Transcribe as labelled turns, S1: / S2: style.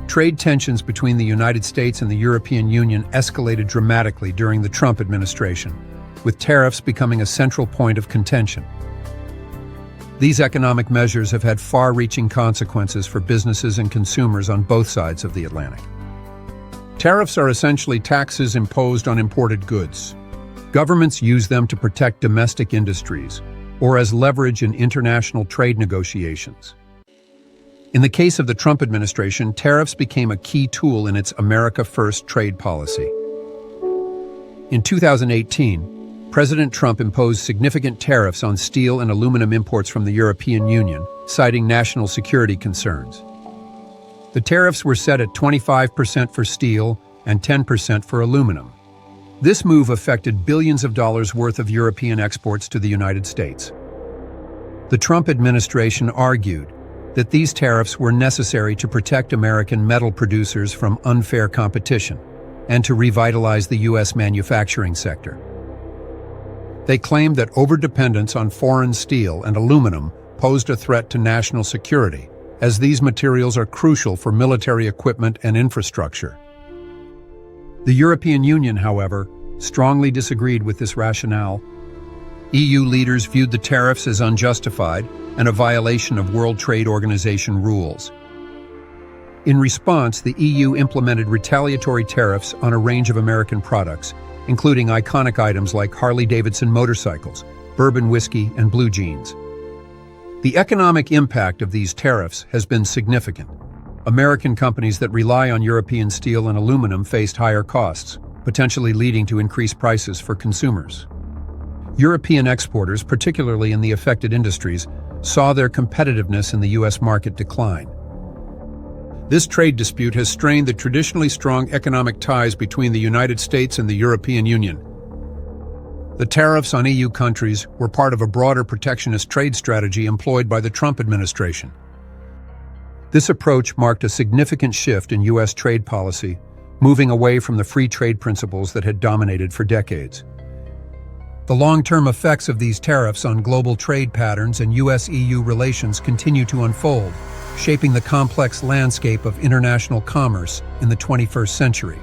S1: Trade tensions between the United States and the European Union escalated dramatically during the Trump administration, with tariffs becoming a central point of contention. These economic measures have had far-reaching consequences for businesses and consumers on both sides of the Atlantic. Tariffs are essentially taxes imposed on imported goods. Governments use them to protect domestic industries or as leverage in international trade negotiations. In the case of the Trump administration, tariffs became a key tool in its America First trade policy. In 2018, President Trump imposed significant tariffs on steel and aluminum imports from the European Union, citing national security concerns. The tariffs were set at 25% for steel and 10% for aluminum. This move affected billions of dollars worth of European exports to the United States. The Trump administration argued that these tariffs were necessary to protect American metal producers from unfair competition and to revitalize the U.S. manufacturing sector. They claimed that overdependence on foreign steel and aluminum posed a threat to national security, as these materials are crucial for military equipment and infrastructure. The European Union, however, strongly disagreed with this rationale. EU leaders viewed the tariffs as unjustified and a violation of World Trade Organization rules. In response, the EU implemented retaliatory tariffs on a range of American products, including iconic items like Harley-Davidson motorcycles, bourbon whiskey, and blue jeans. The economic impact of these tariffs has been significant. American companies that rely on European steel and aluminum faced higher costs, potentially leading to increased prices for consumers. European exporters, particularly in the affected industries, saw their competitiveness in the U.S. market decline. This trade dispute has strained the traditionally strong economic ties between the United States and the European Union. The tariffs on EU countries were part of a broader protectionist trade strategy employed by the Trump administration. This approach marked a significant shift in U.S. trade policy, moving away from the free trade principles that had dominated for decades. The long-term effects of these tariffs on global trade patterns and U.S.-EU relations continue to unfold, shaping the complex landscape of international commerce in the 21st century.